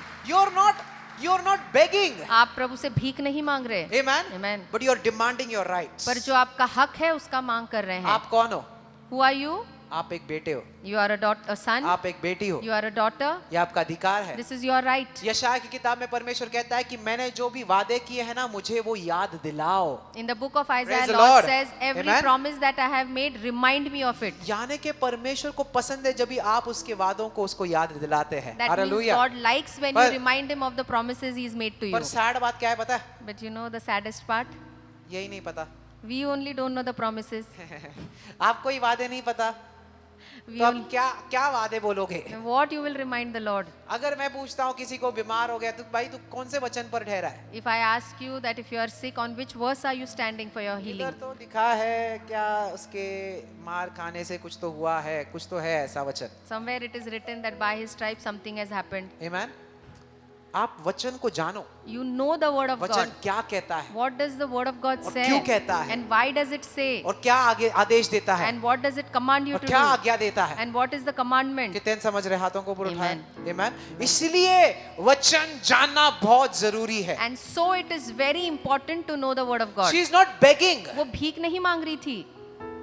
You're not begging. आप प्रभु से भीख नहीं मांग रहे, Amen. Amen. But you're demanding your rights. पर जो आपका हक है उसका मांग कर रहे हैं. आप कौन हो? Who are you? आप एक बेटे हो, You are a son. आप एक बेटी हो. You are a daughter. ये आपका अधिकार है. This is your right. यशाया की किताब में परमेश्वर कहता है कि मैंने जो भी वादे किए हैं ना, मुझे वो याद दिलाओ. In the book of Isaiah, Praise the Lord Lord. says, every Amen. promise that I have made, remind me of it. यानी कि परमेश्वर को पसंद है जब भी आप उसके वादों को उसको याद दिलाते हैं. That means hallelujah. God likes when you पर- remind him of the promises He's made to you. पर सैड बात क्या है पता है? But you know the saddest part? यही नहीं पता. We only don't know the promises. आपको ही वादे नहीं पता, We तो आप only, क्या वादे बोलोगे? what you will remind the Lord? अगर मैं पूछता हूँ किसी को बीमार हो गया तो भाई तू कौन से वचन पर ठहरा है? If I ask you that if you are sick, on which verse are you standing for your इधर healing? तो लिखा है क्या उसके मार खाने से कुछ तो हुआ है, कुछ तो है ऐसा वचन. Somewhere it is written that by His stripes something has happened. Amen. आप वचन को जानो, You know the word of वचन God. क्या कहता है What does the word of God और say? क्यों कहता है? And why does it say? और क्या आगे आदेश देता है And what does it command you और to क्या do? आज्ञा देता है. And what is the commandment? कितने समझ रहे? हाथों को ऊपर उठाएं. Amen. Amen. इसलिए वचन जानना बहुत जरूरी है. And so it is very important to know the word of God. She is not begging, वो भीख नहीं मांग रही थी,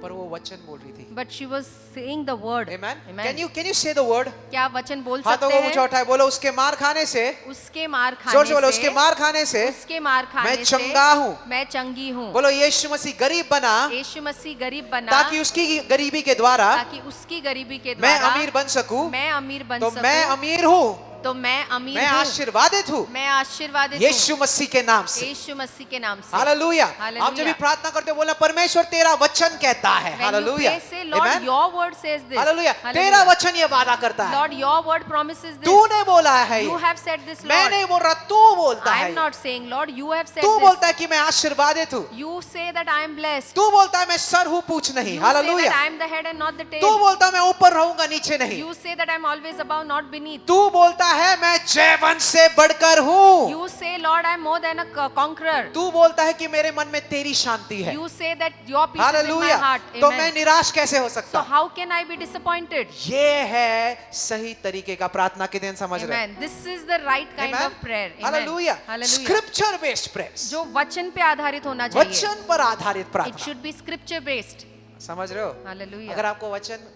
पर वो वचन बोल रही थी. but she was saying the word. Amen. Amen. Can you say the word? क्या आप वचन बोल हाथों सकते को ऊंचा हैं? उठाए, बोलो उसके मार खाने से. उसके मार जोर से बोलो खाने उसके से, मार खाने से उसके मार खाने मैं से चंगा हूँ. मैं चंगी हूँ. बोलो यीशु मसीह गरीब बना यीशु मसीह गरीब बना ताकि उसकी गरीबी के द्वारा ताकि उसकी गरीबी के मैं द्वारा अमीर बन सकूं. मैं अमीर बन तो सकूं. मैं अमीर हूँ, तो मैं अमीर मैं हूँ. आशीर्वादित हूँ मैं आशीर्वादित यीशु हूँ मसीह के नाम से. यीशु मसीह के नाम से. हालेलुया. Hallelujah. आप जब भी प्रार्थना करते हो बोलना परमेश्वर तेरा वचन कहता है. When you hallelujah. pray, say, Lord, Amen. your word says this. Hallelujah. Hallelujah. तेरा वचन ये वादा करता है. Lord, your word promises this. तूने बोला है You ये. have said this, मैं Lord. नहीं बोल रहा, तू बोलता I है am ये. not saying, Lord, you have said तू this. बोलता है कि मैं आशीर्वादित हूँ. You say that I am blessed. तू बोलता है मैं सर हूँ पूछ नहीं. You say that hallelujah. I am the head and not the तू tail. बोलता है मैं ऊपर रहूंगा नीचे नहीं. You say that I am always above, not beneath. तू बोलता है मैं जयवंत से बढ़कर हूँ. You say, Lord, I am more than a conqueror. तू बोलता है कि मेरे मन में तेरी शांति है. You say that your peace is in my hallelujah. heart. तो मैं Amen. निराश कैसे हो So सकता? how can I be disappointed? ये है सही तरीके का प्रार्थना. के दिन समझ रहे हैं? Amen. This is the right kind Amen. of prayer. Amen. Hallelujah. Hallelujah. Scripture based prayers. जो वचन पे आधारित होना चाहिए. वचन पर आधारित It प्रार्थना. should be scripture based. समझ रहे हो? Hallelujah. अगर आपको वचन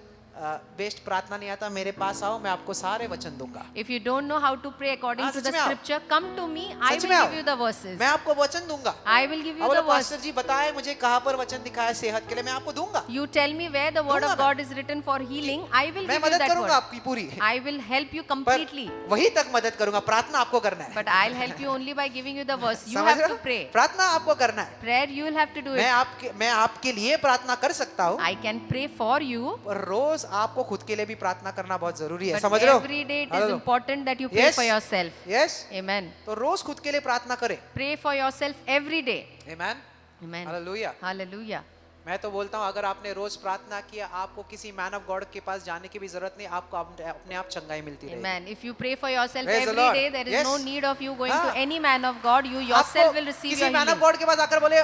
बेस्ट प्रार्थना नहीं आता, मेरे पास आओ, मैं आपको सारे वचन दूंगा। If you don't know how to pray according हाँ, to सच the में आओ। scripture, come to me. I such will में आओ। give you the verses. मैं आपको वचन दूंगा। I will give you बोलो the verse. पास्टर जी बताए मुझे कहाँ पर वचन दिखाया सेहत के लिए, मैं आपको दूंगा। You tell me where the word दूंगा of मैं। God is written for healing. I will मैं give you मदद that करूंगा word. आपकी पूरी, I will help you पर completely. वही तक मदद करूंगा, प्रार्थना आपको करना है। But I'll help you only by giving you the verse. You समझ have रहे to हो? pray. प्रार्थना आपको करना है। Prayer you will have to do it. मैं आपके लिए प्रार्थना कर सकता हूँ, I can pray for you. पर रोज आपको खुद के लिए भी प्रार्थना करना बहुत जरूरी है। But समझ रहे हो? every day it is Hello? important that you pray Yes. for yourself. Yes? Amen. तो रोज खुद के लिए प्रार्थना करें। Pray for yourself every day. Amen? Amen. Hallelujah. Hallelujah. मैं तो बोलता हूँ अगर आपने रोज प्रार्थना किया, आपको किसी मैन ऑफ गॉड के पास जाने की भी जरूरत नहीं, आपको अपने आप चंगाई मिलती रहेगी। Amen. If you pray for yourself Praise the every Lord. day, there is Yes. no need of you going हाँ. to any man of God. You yourself will receive किसी your man of healing. God के पास आकर बोले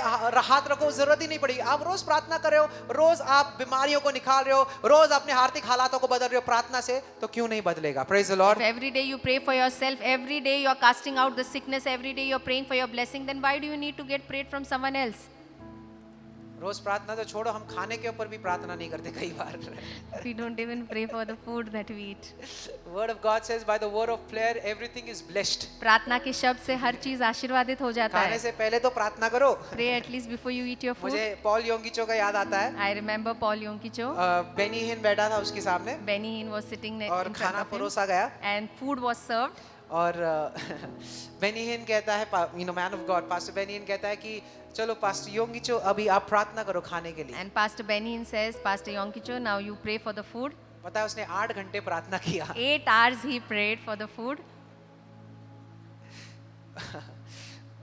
हाथ रखो, जरूरत ही नहीं पड़ेगी। आप रोज प्रार्थना कर रहे हो, रोज आप बीमारियों को निकाल रहे हो, रोज अपने आर्थिक हालातों को बदल रहे हो प्रार्थना से, तो क्यों नहीं बदलेगा? Praise the Lord. If every day you pray for yourself, every day you are casting out the sickness, every day you are praying for your blessing, then why do you need to get prayed from someone else? रोज प्रार्थना तो छोड़ो, हम खाने के ऊपर भी प्रार्थना नहीं करते कई बार। We don't even pray for the food that we eat. Word of God says by the word of prayer everything is blessed। प्रार्थना के शब्द से हर चीज आशीर्वादित हो जाता खाने है. से पहले तो प्रार्थना करो। Pray at least before you eat your food. मुझे पॉल योंगिचो का याद आता है। I remember Paul Yonkicho. Beni हिन बैठा था उसके सामने Benny Hinn was sitting in और front खाना of him, परोसा गया and food was served. और बेनी हिन कहता है, man of God pastor Benny Hinn कहता है कि चलो पास्टर योंगिचो अभी आप प्रार्थना करो खाने के लिए। And Pastor Benny Hinn says, Pastor Yonkicho, now you pray for the food. पता है उसने 8 घंटे प्रार्थना किया। 8 hours he prayed for the food.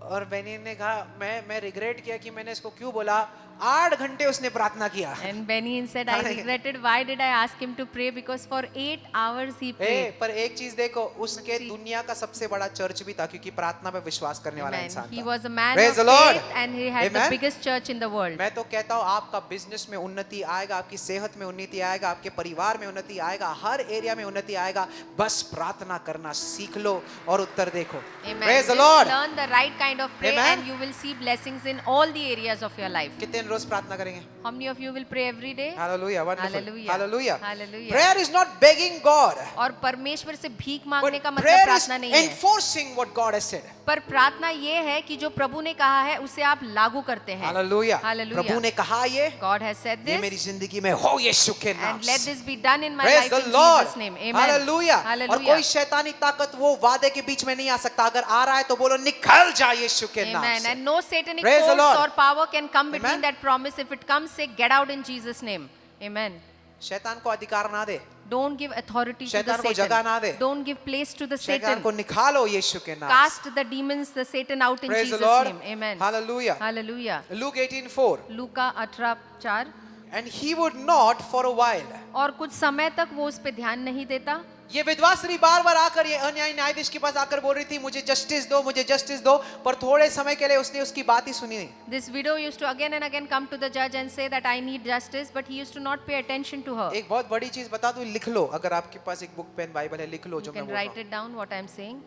और बेनिन ने कहा मैं रिग्रेट किया कि मैंने इसको क्यों बोला। 8 घंटे उसने प्रार्थना किया। And Benny Hinn said, I regretted why did I ask him to pray, because for 8 hours he prayed. पर एक चीज देखो, उसके दुनिया का सबसे बड़ा चर्च भी था क्योंकि प्रार्थना पे विश्वास करने वाला Amen. इंसान He था। was a man Praise of the Lord. faith and he had the Amen. biggest church in the world. मैं तो कहता हूँ आपका बिजनेस में उन्नति आएगा, आपकी सेहत में उन्नति आएगा, आपके परिवार में उन्नति आएगा, हर एरिया में उन्नति आएगा। बस प्रार्थना करना सीख लो और उत्तर देखो। Amen. Praise the Just Lord. learn the right kind of prayer Amen. and you will see blessings in all the areas of your life. कितने रोज प्रार्थना करेंगे? How many of you will pray every day? Hallelujah, wonderful. Hallelujah. Hallelujah. Hallelujah. Prayer is not begging God, और परमेश्वर से भीख मांगने but का मतलब prayer is प्रार्थना नहीं है, enforcing what God has said. पर प्रार्थना ये है कि जो प्रभु ने कहा है उसे आप लागू करते हैं. Hallelujah. Hallelujah. प्रभु ने कहा ये God has said ये मेरी this जिंदगी में हो यीशु के नाम and let से। this be done in my Praise life the in Lord. Jesus name. Amen. Hallelujah. और Hallelujah. कोई शैतानी ताकत वो वादे के बीच में नहीं आ सकता। अगर आ रहा है तो बोलो निकल जा यीशु के नाम Amen. से। And no satanic Praise the force Lord. or power can come between Amen. that promise. If it comes, say, get out in Jesus' name. Amen. शैतान को अधिकार ना दे, Don't give authority to the शैतान को जगह ना दे। Satan. Don't give place to the शैतान Satan. को निकालो यीशु के नाम से। Cast the demons, the Satan out in Praise the Jesus' Lord. name. Amen. Hallelujah. Hallelujah. Luke 18:4 Luka 18:4. and he would not for a while। और कुछ समय तक वो उस पे ध्यान नहीं देता. ये विधवा स्त्री बार बार आकर ये अन्यायी न्यायाधीश के पास आकर बोल रही थी मुझे जस्टिस दो, मुझे जस्टिस दो, पर थोड़े समय के लिए उसने उसकी बात ही सुनी नहीं। This widow used to again and again come to the judge and say that I need justice, but he used to not pay attention to her. एक बहुत बड़ी चीज बता दूं, लिख लो, अगर आपके पास एक बुक पेन बाइबल है लिख लो You जो मैं can बोल रहा write it down what I am saying.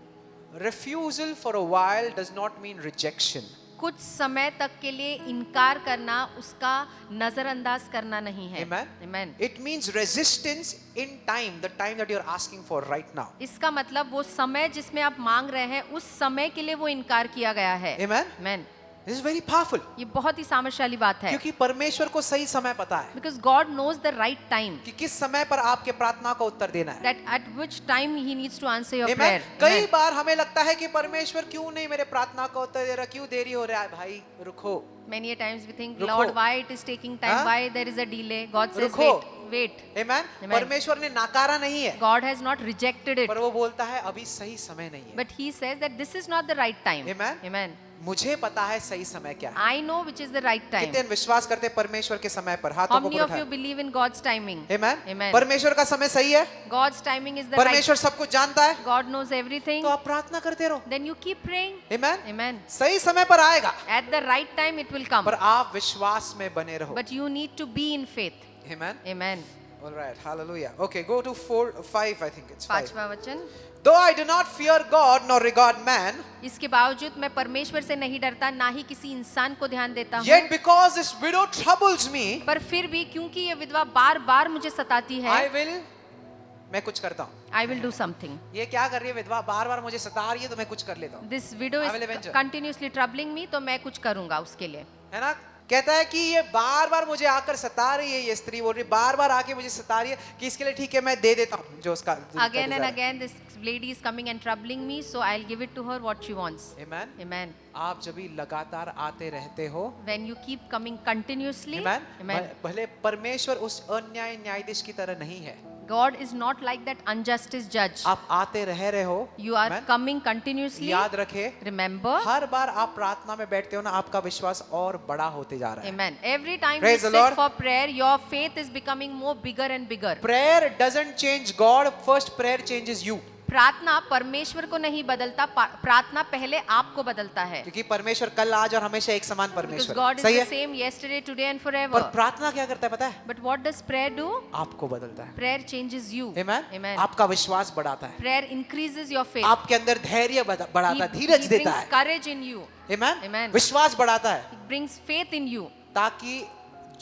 हूं। Refusal for a while does not mean rejection। कुछ समय तक के लिए इनकार करना उसका नजरअंदाज करना नहीं है. Amen. Amen. It means resistance in time, the time that you're asking for right now। इसका मतलब वो समय जिसमें आप मांग रहे हैं उस समय के लिए वो इनकार किया गया है. Amen? Amen. This is very powerful। ये बहुत ही सामर्थ्यशाली बात है. क्योंकि परमेश्वर को सही समय पता है Because God knows the right time, कि किस समय पर आपके प्रार्थना का उत्तर देना है। that at which time He needs to answer your Amen? prayer. कई Amen. बार हमें लगता है कि परमेश्वर क्यों नहीं मेरे प्रार्थना का उत्तर दे रहा, क्यों देरी हो रहा है। भाई रुको, Many a times we think, रुको। Lord, why it is taking time? हाँ? Why there is a delay? God says, रुको। wait. Amen? Amen. परमेश्वर ने नाकारा नहीं है, God has not rejected it, पर वो बोलता है अभी सही समय नहीं है। but He says that this is not the right time. Amen. Amen. मुझे पता है सही समय क्या है। I know which is the right time. कितने विश्वास करते हैं परमेश्वर के समय पर? How हाथों को many of you उठाएं। believe in God's timing? Amen? Amen. परमेश्वर का समय सही है, God's timing is the right. परमेश्वर सब कुछ जानता है, God knows everything. तो आप प्रार्थना करते रहो। Then you keep praying. Amen? Amen. सही समय पर आएगा, At the right time it will come. पर आप विश्वास में बने रहो। But you need to be in faith. Amen? Amen. All right, hallelujah. Okay, go to 5, I think it's 5. पांचवा वचन, Though I do not fear God nor regard man, इसके बावजूद मैं परमेश्वर से नहीं डरता, ना ही किसी इंसान को ध्यान देता हूँ, yet because this widow troubles me, पर फिर भी क्योंकि ये विधवा बार बार मुझे सताती है, मैं कुछ करता हूँ. I will do something. ये क्या कर रही है विधवा? बार बार मुझे सता रही है तो मैं कुछ कर लेता हूँ. This widow I will is avenge her. continuously troubling me, तो मैं कुछ करूंगा उसके लिए. है ना? कहता है कि ये बार बार मुझे आकर सता रही है, ये स्त्री बोल रही है बार बार आके मुझे सता रही है कि इसके लिए ठीक है मैं दे देता हूँ जो उसका Again and again this lady is coming and troubling me, so I'll give it to her what she wants. Amen. Amen. आप जब भी लगातार आते रहते हो, When you keep coming continuously, Amen. Amen. भले परमेश्वर उस अन्याय न्यायाधीश की तरह नहीं है. God is not like that injustice judge. आप आते रह रहे हो. You are Amen. coming continuously. याद रखे, Remember. हर बार आप प्रार्थना में बैठते हो ना, आपका विश्वास और बड़ा होते जा रहा है. Amen. Every time Praise you the sit Lord. for prayer, your faith is becoming more bigger and bigger. Prayer doesn't change God. First prayer changes you. प्रार्थना परमेश्वर को नहीं बदलता, प्रार्थना पहले आपको बदलता है. क्योंकि परमेश्वर कल आज और हमेशा एक समान Because परमेश्वर. God is सही the है? same yesterday, today and पर forever. प्रार्थना क्या करता है पता है? But what does prayer do? आपको बदलता है. Prayer changes you. Amen. Amen. आपका विश्वास बढ़ाता है. Prayer increases your faith. आपके अंदर धैर्य बढ़ाता है, धीरज He देता brings है. courage in you. Amen. Amen. विश्वास बढ़ाता है He brings faith in you. ताकि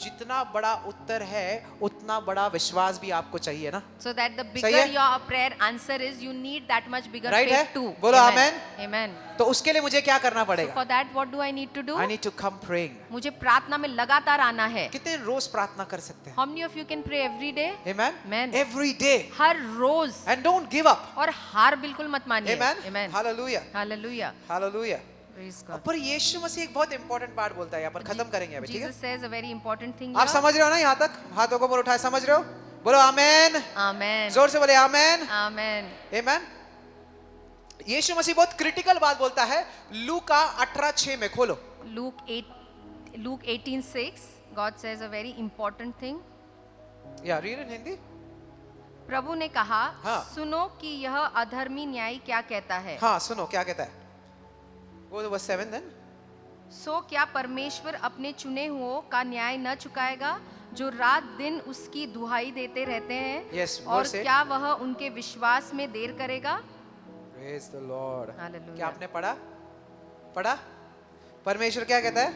जितना बड़ा उत्तर है उतना बड़ा विश्वास भी आपको चाहिए ना. So that the सही bigger है? your prayer answer is, you need that much bigger Right है? faith too. बोलो Amen. amen. Amen. तो उसके लिए मुझे क्या करना So पड़ेगा? for that what do I need to do? I need to come praying. मुझे प्रार्थना में लगातार आना है. कितने रोज प्रार्थना कर सकते हैं? How many of you can pray every day? Amen. Amen. Every day. Her rose. And don't give up. और हार बिल्कुल मत मानिए. Amen. Amen. Hallelujah. Hallelujah. Hallelujah. Praise God. पर यीशु मसीह एक बहुत इंपॉर्टेंट बात बोलता है, यहाँ पर खत्म करेंगे अभी, ठीक है? Jesus says a very important thing आप here. समझ रहे हो ना यहाँ तक? हाथों को ऊपर उठाए, समझ रहे हो? बोलो आमेन. Amen. जोर से बोले आमेन. Amen. आमेन. यीशु मसीह बहुत क्रिटिकल बात बोलता है. लूका 18:6 में खोलो. Luke 18:6, God says a very important thing. या रीड इन हिंदी. प्रभु ने कहा, हाँ. सुनो कि यह अधर्मी न्यायी क्या कहता है. हाँ सुनो क्या कहता है. Go to verse 7 then. सो क्या परमेश्वर अपने चुने हुओं का न्याय न चुकाएगा, जो रात दिन उसकी दुहाई देते रहते हैं? Yes, और verse 8. क्या वह उनके विश्वास में देर करेगा? Praise the Lord. Hallelujah. क्या आपने पढ़ा? परमेश्वर क्या कहता है?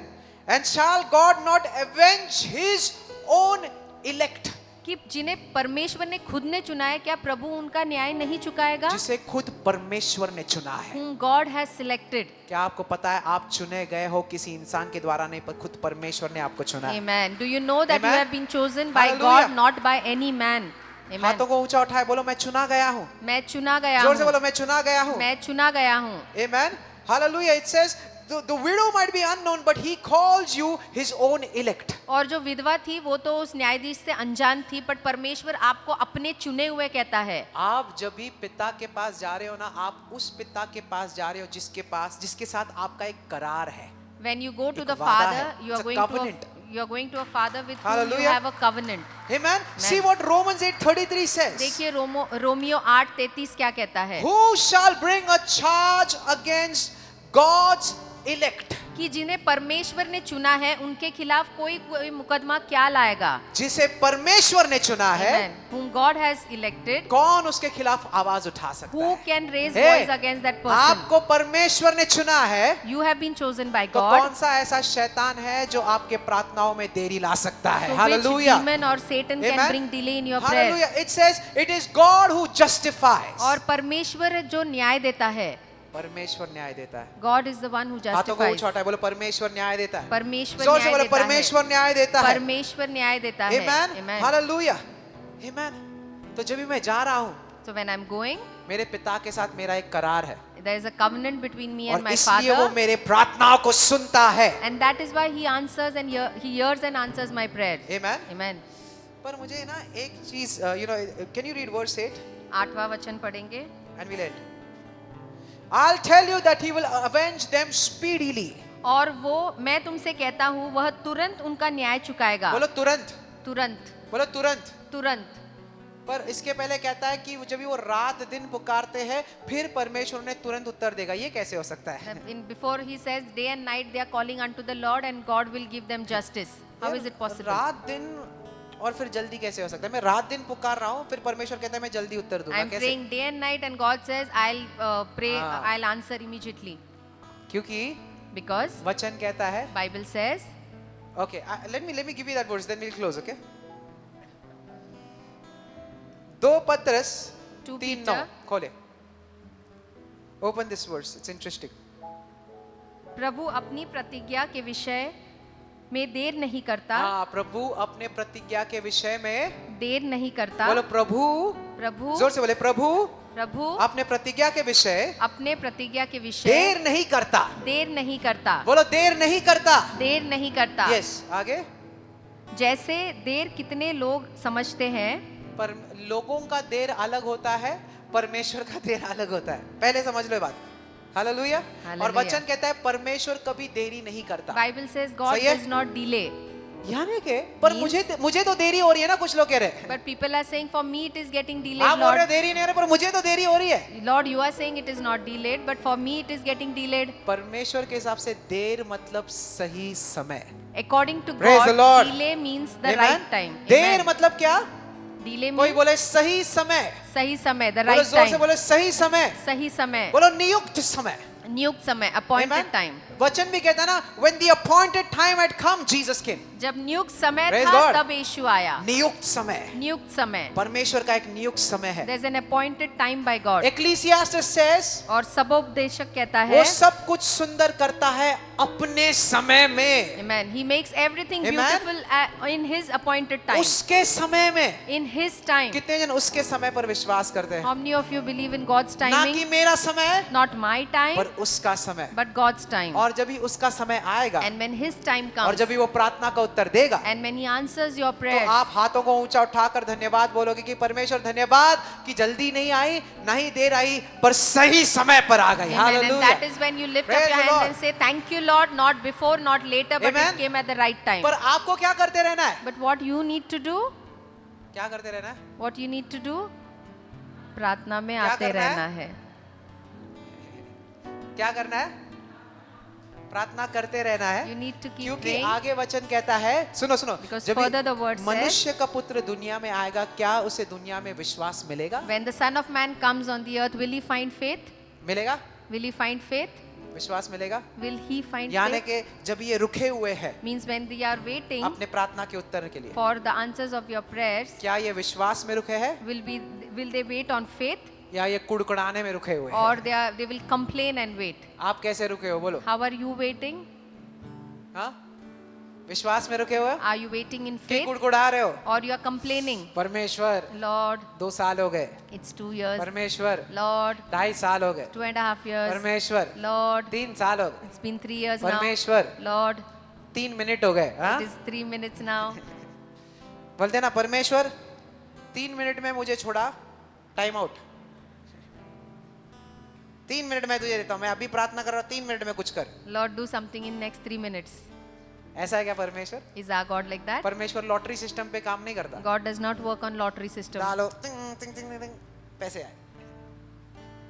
And shall God not avenge his own elect? कि जिन्हें परमेश्वर ने खुद ने चुना है, क्या प्रभु उनका न्याय नहीं चुकाएगा? जिसे खुद परमेश्वर ने चुना है. Whom God has selected. क्या आपको पता है आप चुने गए हो किसी इंसान के द्वारा नहीं, पर खुद परमेश्वर ने आपको चुना है. Amen. Do you know that you Amen. have been chosen by Hallelujah. God, not by any man? Amen. हाथों को ऊंचा उठाए, बोलो मैं चुना गया हूँ. मैं चुना गया जोर से हूँ. बोलो मैं चुना गया हूँ. मैं चुना गया हूँ. Amen. Hallelujah. It says the widow might be unknown, but he calls you his own elect. और जो विधवा थी वो तो उस न्यायाधीश से अनजान थी, बट परमेश्वर आपको अपने चुने हुए कहता है. आप जब भी पिता के पास जा रहे हो ना, आप उस पिता के पास जा रहे हो जिसके साथ आपका एक करार है. When you go to एक the वादा Father, है. you are It's a going to covenant. you are going to a Father with whom you Hallelujah. have a covenant. Amen. See what Romans 8:33 says. देखिए Romeo 8:33 क्या कहता है. Who shall bring a charge against God's elect? कि जिन्हें परमेश्वर ने चुना है उनके खिलाफ कोई मुकदमा क्या लाएगा. जिसे परमेश्वर ने चुना है, Amen. Whom God has elected, कौन उसके खिलाफ आवाज उठा सकता who है? can raise Hey, voice against that person? आपको परमेश्वर ने चुना है, You have been chosen by तो God. कौन सा ऐसा शैतान है जो आपके प्रार्थनाओं में देरी ला सकता है? So which hallelujah. demon or Satan can Amen. bring delay in your prayer? Hallelujah. It says it is God who justifies. और परमेश्वर जो न्याय देता है. परमेश्वर न्याय देता है. God is the one who हाथों को justifies. ऊंचा उठाए, बोलो परमेश्वर न्याय देता है. परमेश्वर जोर से न्याय बोलो देता है. परमेश्वर न्याय देता है. परमेश्वर न्याय देता है. Amen. Amen. हालेलुया. Amen. तो जब भी मैं जा रहा हूँ, So when I'm going, मेरे पिता के साथ मेरा एक करार है, there is a covenant between me and और my इसलिए वो Father, मेरे प्रार्थनाओं को सुनता है. and that is why He answers and He hears and answers my prayers. Amen. Amen. पर मुझे ना एक चीज, can you read verse 8 8वां वचन पढ़ेंगे. and we'll end. I'll tell you that he will avenge them speedily. और वो मैं तुमसे कहता हूँ वह तुरंत उनका न्याय चुकाएगा. बोलो तुरंत. तुरंत. बोलो तुरंत. तुरंत. पर इसके पहले कहता है कि जब भी वो रात दिन पुकारते हैं, फिर परमेश्वर उन्हें तुरंत उत्तर देगा. ये कैसे हो सकता है? Before He says day and night they are calling unto the Lord and God will give them justice. How is it possible? रात दिन और फिर जल्दी कैसे हो सकता है? मैं रात दिन पुकार रहा हूँ, फिर परमेश्वर कहता है मैं जल्दी उत्तर दूंगा, I'm कैसे? praying day and night, and God says, I'll pray, हाँ। I'll answer immediately. क्योंकि Because वचन कहता है, Bible says, okay, let me give you that verse, then we'll close, okay? 2 पत्रस 2 3:9 Peter, खोले. Open this verse, it's interesting. प्रभु अपनी प्रतिज्ञा के विषय में देर नहीं करता, हाँ, प्रभु अपने प्रतिज्ञा के विषय में देर नहीं करता। बोलो प्रभु, प्रभु जोर से बोले प्रभु प्रभु अपने प्रतिज्ञा के विषय अपने प्रतिज्ञा के विषय देर नहीं करता. देर नहीं करता, बोलो देर नहीं करता. देर नहीं करता। यस, आगे. जैसे देर कितने लोग समझते हैं, पर लोगों का देर अलग होता है, परमेश्वर का देर अलग होता है. पहले समझ लो ये बात. हालेलुया. और हालेलुया। वचन कहता है परमेश्वर कभी देरी नहीं करता. बाइबल सेज गॉड सही है? डज नॉट डिले, यानी कि पर मुझे तो देरी हो रही है ना, कुछ लोग कह रहे हैं. But people are saying for me it is getting आप डिलेड। बोल रहे हो देरी नहीं हो रही, पर मुझे तो देरी हो रही है. Lord you are saying it is not delayed, but for me it is getting delayed. परमेश्वर के हिसाब से देर मतलब सही समय. According to Praise the God Lord. Delay means the Amen? Right time. देर मतलब क्या? डिले कोई मींस बोले सही समय. सही समय, द बोलो राइट जोर से टाइम, बोले सही समय. सही समय, बोलो नियुक्त समय. नियुक्त समय, Amen? Appointed time. वचन भी कहता है ना, when the appointed time had come, Jesus came. जब नियुक्त समय Praise था God. तब यीशु आया। नियुक्त समय. नियुक्त समय, परमेश्वर का एक नियुक्त समय है. There is an appointed time by God. Ecclesiastes says और सबोपदेशक कहता वो है, सब कुछ सुंदर करता है अपने समय में. Amen. He makes everything Amen. beautiful in his appointed time. उसके समय में. In his time. कितने जन उसके समय पर विश्वास करते हैं? How many of you believe in God's ना timing? कि मेरा समय, Not my time, पर उसका समय. but God's time. और जब भी उसका समय आएगा And when his time और comes, जब भी वो प्रार्थना का उत्तर देगा, and when he answers your तो prayers, आप हाथों को ऊंचा उठाकर धन्यवाद बोलोगे कि परमेश्वर धन्यवाद कि जल्दी नहीं आई, नहीं देर आई, पर सही समय पर आ गई. Amen. And hallelujah. that is when you lift up Praise your the hands Lord. and say, thank you Lord, not before, not later, but Amen. it came at the right time. पर आपको क्या करते रहना है? But what you need to do? क्या करते रहना है? What you need to do? प्रार्थना में क्या आते करना है? रहना है। क्या करना है? प्रार्थना करते रहना है. You need to keep क्योंकि praying. आगे वचन कहता है, सुनो सुनो, Because जब further the word says, मनुष्य का पुत्र दुनिया में आएगा, क्या उसे दुनिया में विश्वास मिलेगा? When the Son of Man comes on the earth, will he find faith? मिलेगा? Will he find faith? विश्वास मिलेगा? Will he find यानी faith? कि जब ये रुके हुए हैं Means when they are waiting अपने प्रार्थना के उत्तर के लिए, for the answers of your prayers, क्या ये विश्वास में रुके हैं will they wait on faith, या ये कुड़कुड़ाने में रुके हुए हैं? or they will complain and wait? आप कैसे रुके हो बोलो? How are you waiting? हाँ, विश्वास में रुके हुए हो Are you waiting in कि faith, कुड़कुड़ा रहे हो? or you are complaining? परमेश्वर Lord, 2 साल हो गए. it's 2 years. परमेश्वर Lord, 2.5 साल हो गए. 2.5 years. परमेश्वर Lord, 3 साल हो गए. it's been 3 years now. परमेश्वर Lord, 3 मिनट हो गए. हाँ, it is 3 minutes now. बोलते ना परमेश्वर 3 मिनट में मुझे छोड़ा, टाइम आउट. 3 मिनट में तुझे देता हूँ, मैं अभी प्रार्थना कर रहा हूँ, 3 मिनट में कुछ कर. Lord, do something in next 3 minutes. ऐसा है क्या परमेश्वर? Is our God like that? परमेश्वर लॉटरी सिस्टम पे काम नहीं करता. God does not work on lottery system. डालो टिंग टिंग टिंग टिंग, पैसे आए.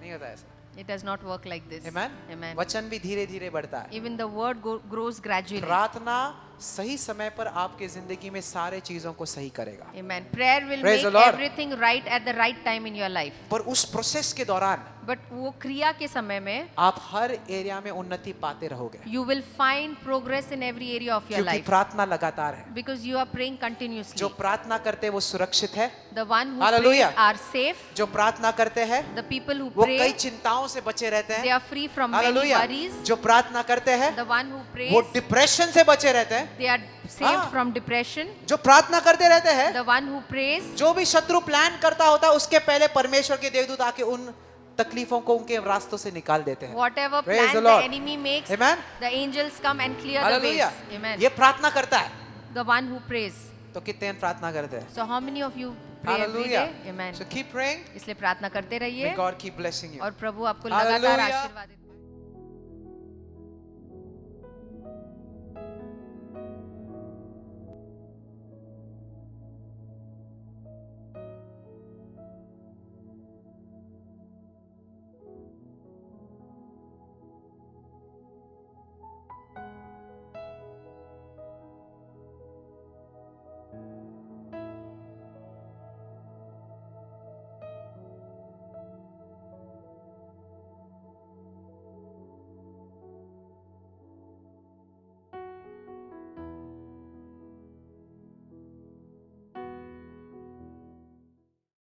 नहीं होता ऐसा. It does not work like this. Amen? Amen. वचन भी धीरे धीरे बढ़ता है. Even the word grows gradually. प्रार्थना सही समय पर आपके जिंदगी में सारे चीजों को सही करेगा. Amen. Prayer will Praise the make Lord. everything right at the right time in your life. पर उस प्रोसेस के दौरान But वो क्रिया के समय में आप हर एरिया में उन्नति पाते रहोगे, you will find progress in every area of your क्योंकि life प्रार्थना लगातार है. because you are praying continuously. जो प्रार्थना करते हैं वो सुरक्षित है. The one who Hallelujah. prays are safe. जो प्रार्थना करते हैं The people who वो कई pray, चिंताओं से बचे रहते they हैं. are free from many hallelujah. worries. जो प्रार्थना करते हैं The one who prays, वो डिप्रेशन से बचे रहते हैं. they are saved हाँ. from depression. जो प्रार्थना करते रहते हैं, The one who prays, जो भी शत्रु प्लान करता होता है उसके पहले परमेश्वर के देवदूत आके उन तकलीफों को उनके रास्तों से निकाल देते हैं. whatever Praise plan the the Lord. enemy makes, Amen. the angels come and clear the ways. Hallelujah. Amen. ये प्रार्थना करता है. The one who prays. तो कितने जन प्रार्थना करते हैं? So how many of you pray every hallelujah. day? Amen. So keep praying. इसलिए प्रार्थना करते May रहिए God keep blessing you. और प्रभु आपको लगातार Hallelujah. आशीर्वादित